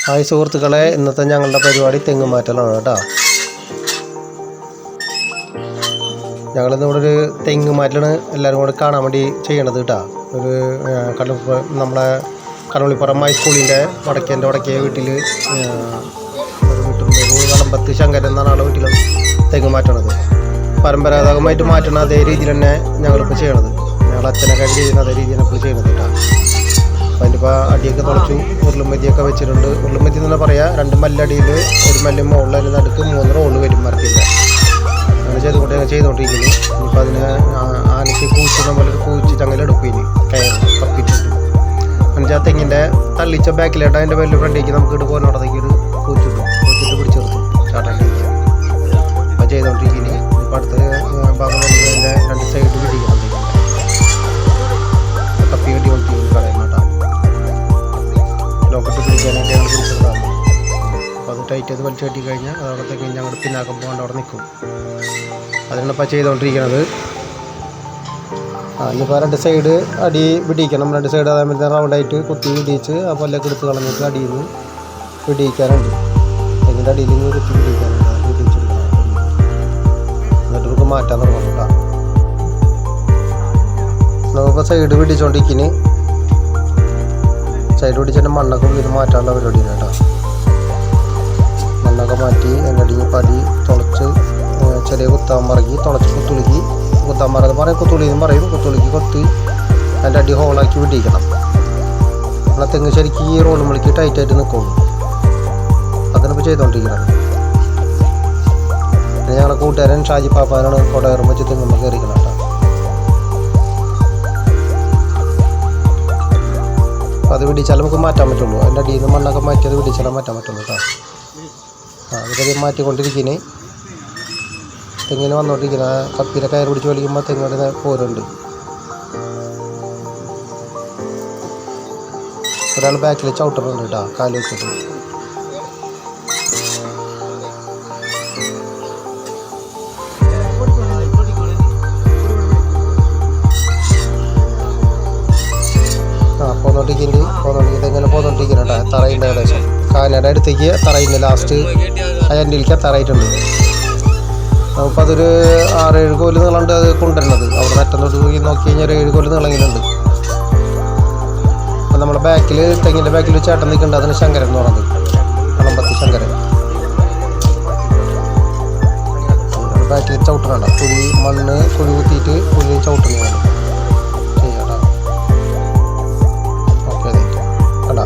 Hi സുഹൃത്തുക്കളെ, ഇന്നത്തെ ഞങ്ങളുടെ പരിപാടി തെങ്ങ് മാറ്റലാണ് കേട്ടോ. ഞങ്ങളിന്നിവിടെ ഒരു തെങ്ങ് മാറ്റലാണ് എല്ലാവരും കൂടെ കാണാൻ വേണ്ടി ചെയ്യണത് കേട്ടോ. ഒരു നമ്മളെ കടവള്ളിപ്പുറം ഹൈസ്കൂളിൻ്റെ വടക്കേ വീട്ടിൽ വളമ്പത്ത് ശങ്കരൻ എന്നാണ് ആളുടെ വീട്ടിൽ തെങ്ങ് മാറ്റണത്. പരമ്പരാഗതമായിട്ട് മാറ്റണ അതേ രീതിയിൽ തന്നെ ഞങ്ങളിപ്പോൾ ചെയ്യണത്. ഞങ്ങൾ അച്ഛനൊക്കെ ചെയ്യുന്ന അതേ രീതിയിൽ ഇപ്പോൾ ചെയ്യണത് കേട്ടോ. അപ്പോൾ അതിൻ്റെ ഇപ്പോൾ അടിയൊക്കെ തുളച്ചു, ഉരുളുമതിയൊക്കെ വെച്ചിട്ടുണ്ട്. ഉരുളുമതി എന്ന് പറയാം, 2 മല്ലടിയിൽ 1 മല്ല് മുകളിൽ അതിന് നടുക്ക് 3 റോള് വരും മരത്തില്ല. അങ്ങനെ ചെയ്തുകൊണ്ടിരിക്കുന്നു. ഇനിയിപ്പോൾ അതിന് ആനയ്ക്ക് കൂച്ചിടുന്ന പോലെ ഒരു കൂച്ചി ചങ്ങലെടുക്കും. ഇനി കയറും കപ്പിച്ചിട്ട് എന്നുവെച്ചാൽ തെങ്ങിൻ്റെ തള്ളിച്ച ബാക്കിലായിട്ട് അതിൻ്റെ വലിയ ഫ്രണ്ടിലേക്ക് നമുക്ക് ഇട്ട് പോകുന്നിടത്തേക്ക് ഒരു കൂച്ചിട്ട് പിടിച്ചു നിർത്തും ചാട്ടാണ്ടിരിക്കുക. അപ്പോൾ ചെയ്തുകൊണ്ടിരിക്കുന്നു. ഇപ്പോൾ അടുത്ത ഭാഗം അതിൻ്റെ 2 സൈഡ് പിടിക്കണം. കപ്പി കെട്ടിക്കൊണ്ടിരിക്കുന്നു കളയുന്ന കേട്ടോ. ലോക്കറ്റ് പിടിക്കാനായിട്ട് ഞങ്ങൾ പിടിച്ചെടുത്താണ്. അപ്പോൾ അത് ടൈറ്റ് ചെയ്ത് വലിച്ചു കെട്ടി കഴിഞ്ഞാൽ അതോടത്തേക്ക് ഞങ്ങൾ പിന്നാക്കം പോകാണ്ട് അവിടെ നിൽക്കും. അതിനാണ് ഇപ്പോൾ ചെയ്തുകൊണ്ടിരിക്കുന്നത്. ഇനിയിപ്പോൾ 2 സൈഡ് അടി പിടിക്കണം. 2 സൈഡ് അതേപോലെ റൗണ്ടായിട്ട് കുത്തി പിടിച്ച് ആ പല്ലൊക്കെ എടുത്ത് കളഞ്ഞിട്ട് അടിയിൽ നിന്ന് പിടിക്കാനുണ്ട്. അതിൻ്റെ അടിയിൽ നിന്ന് കുത്തി പിടിക്കാനുണ്ട്. അത് പിടിച്ചെടുക്കണം. എന്നിട്ട് നമുക്ക് മാറ്റാൻ തുടങ്ങണം കേട്ടോ. നമുക്കിപ്പോൾ സൈഡ് പിടിച്ചുകൊണ്ടിരിക്കുന്നു. സൈഡ് പിടിച്ചിട്ട് മണ്ണൊക്കെ ഇത് മാറ്റാനുള്ള പരിപാടിയാണ് കേട്ടോ. മണ്ണൊക്കെ മാറ്റി അതിൻ്റെ അടിയിൽ പടി തുളച്ച് ചെറിയ കുത്താമ്പറക്കി തുളച്ച് കുത്താമ്പറന്ന് പറയും, കുത്തുളിന്ന് പറയും. കുത്തുളിക്ക് കൊത്തി അതിൻ്റെ അടി ഹോളാക്കി പിടിക്കണം. എന്നാൽ തെങ്ങ് ശരിക്കും ഈ റോള് മുളിക്ക് ടൈറ്റായിട്ട് നിൽക്കുള്ളൂ. അതിനിപ്പോൾ ചെയ്തുകൊണ്ടിരിക്കുന്നത്. പിന്നെ ഞങ്ങളുടെ കൂട്ടുകാരൻ ഷാജി പാപ്പാനാണ് കൊടകയറും വെച്ച് തെങ്ങുമ്പോൾ കയറിക്കണം കേട്ടോ. അപ്പോൾ അത് പിടിച്ചാൽ നമുക്ക് മാറ്റാൻ പറ്റുള്ളൂ. അതിൻ്റെ അടിയിൽ നിന്ന് മണ്ണൊക്കെ മാറ്റി അത് പിടിച്ചാലേ മാറ്റാൻ പറ്റുള്ളൂ കേട്ടോ. അതിപ്പോൾ മാറ്റിക്കൊണ്ടിരിക്കുന്നത്. തെങ്ങിന് വന്നുകൊണ്ടിരിക്കുന്ന കപ്പിയിലെ കയറ് പിടിച്ച് വലിക്കുമ്പോൾ തെങ്ങിൻ്റെ പോരുണ്ട്. ഒരാൾ ബാക്കിൽ ചവിട്ടുന്നുണ്ട് കേട്ടോ, കാല് വെച്ചിട്ട്. പോന്നോണ്ടിരിക്കുന്നത് പോന്നോണ്ടിരിക്കുന്നുണ്ട്. തറയുണ്ട് ഏകദേശം കാനയുടെ അടുത്തേക്ക് തറയുണ്ട്. ലാസ്റ്റ് അതിൻ്റെയിലേക്ക് തറയിട്ടുണ്ട്. നമുക്കപ്പോൾ അതൊരു 6-7 കോല് നീളമുണ്ട് അത് കൊണ്ടുവരുന്നത്. അവിടെ അറ്റത്തോട്ട് പോയി നോക്കി കഴിഞ്ഞാൽ ഒരു 7 കോല് നീളങ്ങിലുണ്ട്. അപ്പം നമ്മുടെ ബാക്കിൽ തെങ്ങിൻ്റെ ബാക്കിൽ ചേട്ടൻ നിൽക്കുന്നുണ്ട്. അതിന് ശങ്കരൻ എന്ന് പറയുന്നത്, വളമ്പത്ത് ശങ്കരൻ. ബാക്കിൽ ചവിട്ടണ കുഴി മണ്ണ് കുഴി കുത്തിയിട്ട് കുഴി ചവിട്ടുന്നതാണ് ചെയ്യാം. ഓക്കെ, കണ്ടാ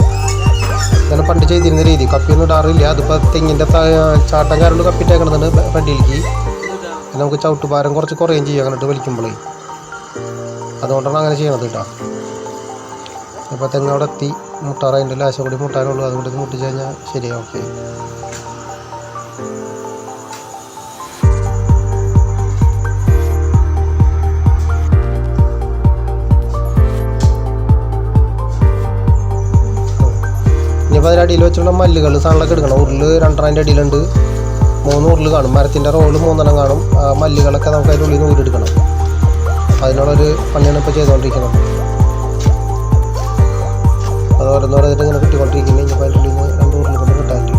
ഇങ്ങനെ പണ്ട് ചെയ്തിരുന്ന രീതി. കപ്പിയൊന്നും ഇടാറില്ല. അതിപ്പോൾ തെങ്ങിൻ്റെ ചാട്ടം കാരണം കപ്പിട്ടേക്കണതാണ് ഫ്രണ്ടിലേക്ക്. നമുക്ക് ചവിട്ടുഭാരം കുറയുകയും ചെയ്യും അങ്ങോട്ട് വലിക്കുമ്പോഴേ. അതുകൊണ്ടാണ് അങ്ങനെ ചെയ്യണത് കേട്ടോ. ഇപ്പോൾ തെങ്ങ് അവിടെ എത്തി മുട്ടാറ്, അതിൻ്റെ ലാശം കൂടി മുട്ടാനുള്ളൂ. അതുകൊണ്ട് ഇത് മുട്ടിച്ച് കഴിഞ്ഞാൽ ശരിയാ. ഓക്കെ, ഇനിയിപ്പോൾ അതിൻ്റെ അടിയിൽ വെച്ചുള്ള മല്ലുകൾ സാധനങ്ങളൊക്കെ എടുക്കണം. ഉരുള് 2.5 അടിയിലുണ്ട്. 3 ഉരുള് കാണും. മരത്തിൻ്റെ റോള് 3 കാണും. മല്ലുകളൊക്കെ നമുക്ക് അതിൻ്റെ ഉള്ളിൽ നിന്ന് ഊരെടുക്കണം. അതിനുള്ളൊരു പണിയാണ് ഇപ്പോൾ ചെയ്തുകൊണ്ടിരിക്കുന്നത്. അത് ഓരോന്നോരോന്നിട്ട് ഇങ്ങനെ കിട്ടിക്കൊണ്ടിരിക്കുന്നത്. ഇനിയിപ്പോൾ അതിൻ്റെ ഉള്ളിൽ നിന്ന് 2 ഉരുള് കൊണ്ട് കിട്ടാനുണ്ട്.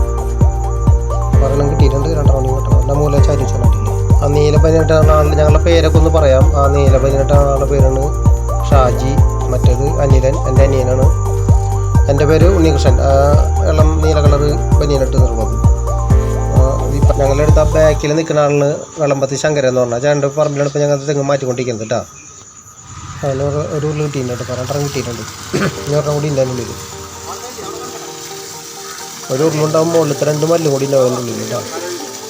ഒരെണ്ണം കിട്ടിയിട്ടുണ്ട്, 2 കിട്ടണം. എൻ്റെ മൂല ചരിച്ചാണ്ടില്ല. ആ നീലപ്പനിട്ടാണ് ആൾ, ഞങ്ങളുടെ പേരൊക്കെ ഒന്ന് പറയാം. ആ നീലപ്പനിട്ടാണ് ആളുടെ പേരാണ് ഷാജി. മറ്റേത് അനിലൻ, എൻ്റെ അനിയനാണ്. എൻ്റെ പേര് ഉണ്ണികൃഷ്ണൻ. ഇളം നീല കളറ് ബനിയനിട്ട് നിർമ്മത്. ഇപ്പം ഞങ്ങളുടെ അടുത്ത് ആ ബാക്കിൽ നിൽക്കുന്ന ആളിന് വളമ്പത്ത് ശങ്കരൻ എന്ന് പറഞ്ഞാൽ 2 പറമ്പിലാണ് ഇപ്പോൾ ഞങ്ങൾ തെങ്ങ് മാറ്റിക്കൊണ്ടിരിക്കുന്നത് കേട്ടോ. അതിന് ഒരു ഉരുള് കിട്ടിയിട്ടുണ്ട് കേട്ടോ. 2 കിട്ടിയിട്ടുണ്ട്. ഇനി 1 കൂടി ഉണ്ട് അതിൻ്റെ ഉള്ളിൽ. ഒരു ഉരുളുണ്ടാവും. മുകളിലത്തെ 2 മല്ലും കൂടി ഉണ്ടാവും അതിൻ്റെ ഉള്ളിൽ കേട്ടോ.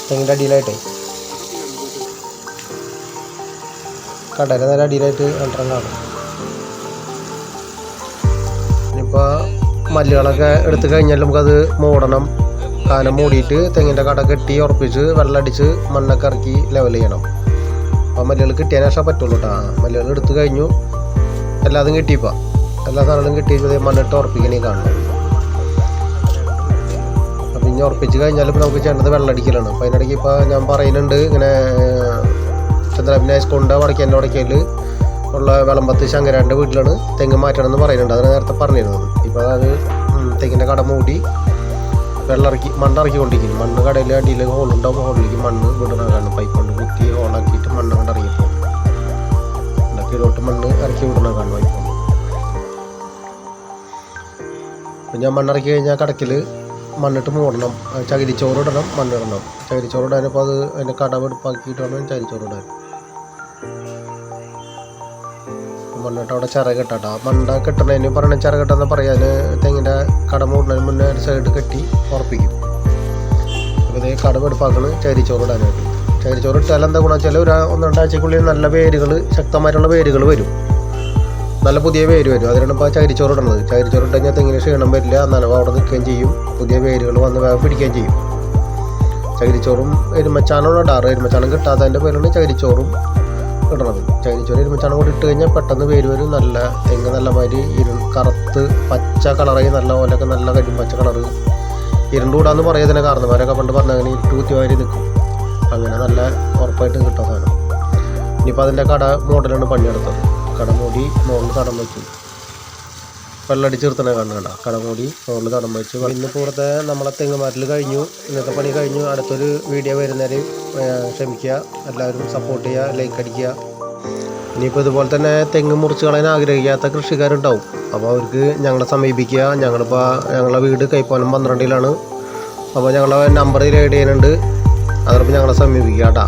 തെങ്ങിൻ്റെ അടിയിലായിട്ടേ കടല നേരെ അടിയിലായിട്ട് 2 കാണും. ഇനിയിപ്പോൾ മല്ലുകളൊക്കെ എടുത്തു കഴിഞ്ഞാൽ നമുക്കത് മൂടണം. കാനം മൂടിയിട്ട് തെങ്ങിൻ്റെ കട കെട്ടി ഉറപ്പിച്ച് വെള്ളമടിച്ച് മണ്ണൊക്കെ ഇറക്കി ലെവൽ ചെയ്യണം. അപ്പോൾ മല്ലുകൾ കിട്ടിയതിന് ശേഷം പറ്റുള്ളൂ കേട്ടോ. മല്ലുകൾ എടുത്തു കഴിഞ്ഞു. എല്ലാതും കിട്ടിയപ്പോൾ എല്ലാ സാധനങ്ങളും കിട്ടിയപ്പോൾ മണ്ണിട്ട് ഉറപ്പിക്കണേ കാണണം. അപ്പം ഇനി ഉറപ്പിച്ച് കഴിഞ്ഞാൽ ഇപ്പോൾ നമുക്ക് ചെയ്യേണ്ടത് വെള്ളമടിക്കലാണ്. അപ്പോൾ അതിനിടയ്ക്ക് ഇപ്പോൾ ഞാൻ പറയുന്നുണ്ട് ഇങ്ങനെ ചന്ദ്രാഭിനായ സ്കൂളിൻ്റെ വടക്കേൽ ഉള്ള വളമ്പത്ത് ശങ്കരൻ്റെ വീട്ടിലാണ് തെങ്ങ് മാറ്റണം എന്ന് പറയുന്നുണ്ട്. അതിന് നേരത്തെ പറഞ്ഞിരുന്നത്. ഇപ്പോൾ അത് തെങ്ങിൻ്റെ കട മൂടി മണ്ണിറക്കിക്കൊണ്ടിരിക്കും. മണ്ണ് കടയിൽ അടിയിൽ ഹോളുണ്ടാവും, ഹോളിലേക്ക് മണ്ണ് വിടണതാണ്. പൈപ്പ് കൊണ്ട് കുത്തി ഹോളാക്കിയിട്ട് മണ്ണ് കൊണ്ട് ഇറങ്ങിപ്പോകും. കീഴോട്ട് മണ്ണ് ഇറക്കി വിടണതാണ് പൈപ്പ് കൊണ്ട്. അപ്പം ഞാൻ മണ്ണിറക്കി കഴിഞ്ഞാൽ കടക്കിൽ മണ്ണിട്ട് മൂടണം, ചകിരിച്ചോറ് ഇടണം, മണ്ണിടണം. ചകിരിച്ചോറ് ഇടാനിപ്പോൾ അത് അതിൻ്റെ കടവെടുപ്പാക്കിയിട്ട് വേണം ചകിരിച്ചോറ് ഇടാൻ. മണ്ണിട്ട് അവിടെ ചിറ കെട്ടാട്ടോ. മണ്ട കെട്ടണതിന് പറയണ ചിറ കെട്ടാന്ന് പറയാൻ തെങ്ങിൻ്റെ കട മൂടുന്നതിന് മുന്നേ ഒരു സൈഡ് കെട്ടി ഉറപ്പിക്കും. അപ്പോൾ ഇതേ കടവെടുപ്പാക്കണം ചകിരിച്ചോറ് ഇടാനായിട്ട്. ചകിരിച്ചോറ് ഇട്ടാൽ എന്താ ഗുണം വെച്ചാൽ ഒരു 1-2 നല്ല വേരുകൾ, ശക്തമായിട്ടുള്ള വേരുകൾ വരും, നല്ല പുതിയ വേര് വരും. അതിനാണ് ഇപ്പോൾ ചകിരിച്ചോറ് ഇടുന്നത്. ചകിരിച്ചോറ് ഇട്ട് കഴിഞ്ഞാൽ തെങ്ങിന് ക്ഷീണം വരില്ല, നനവ് അവിടെ നിൽക്കുകയും ചെയ്യും, പുതിയ വേരുകൾ വന്ന് വേഗം പിടിക്കുകയും ചെയ്യും. ചകിരിച്ചോറും എരുമച്ചാണോട് ഇടാറ്. എരുമച്ചാണം കിട്ടാത്തതിൻ്റെ പേരാണ് ചകിരിച്ചോറും ഇടണത്. ചകിരിച്ചോറ് എരുമച്ചാണം കൂടി ഇട്ട് കഴിഞ്ഞാൽ പെട്ടെന്ന് വേര് വരും. നല്ല തെങ്ങ് നല്ല മാതിരി കറുത്ത് പച്ച കളറായി, നല്ല ഓലൊക്കെ നല്ല കരിമ്പച്ച കളറ്. ഇരുണ്ടുകൂടാന്ന് പറയുന്നതിനെ കാരണവരൊക്കെ പണ്ട് പറഞ്ഞ അങ്ങനെ ഇരുട്ട് കുത്തി വാരി നിൽക്കും. അങ്ങനെ നല്ല ഉറപ്പായിട്ട് കിട്ടുന്ന സാധനം. ഇനിയിപ്പോൾ അതിൻ്റെ കട മോഡലാണ് പണിയെടുത്തത്. കട മൂടി മുകളിൽ തടം വെച്ചു, വെള്ളടിച്ച് നിർത്തണേ കാണുകണ്ട. കട മൂടി മുകളിൽ തടം വെച്ചു. ഇന്നിപ്പോൾ ഇവിടുത്തെ നമ്മളെ തെങ്ങുമാരിൽ കഴിഞ്ഞു, ഇന്നത്തെ പണി കഴിഞ്ഞു. അടുത്തൊരു വീഡിയോ വരുന്നവരെ ക്ഷമിക്കുക, എല്ലാവരും സപ്പോർട്ട് ചെയ്യുക, ലൈക്ക് അടിക്കുക. ഇനിയിപ്പോൾ ഇതുപോലെ തന്നെ തെങ്ങ് മുറിച്ച് കളയാൻ ആഗ്രഹിക്കാത്ത കൃഷിക്കാരുണ്ടാവും. അപ്പോൾ അവർക്ക് ഞങ്ങളെ സമീപിക്കുക. ഞങ്ങളുടെ വീട് കൈപ്പാലം 12-ലാണ്. അപ്പോൾ ഞങ്ങളെ നമ്പർ ആഡ് ചെയ്യുന്നുണ്ട്, അതോടൊപ്പം ഞങ്ങളെ സമീപിക്കുക കേട്ടോ.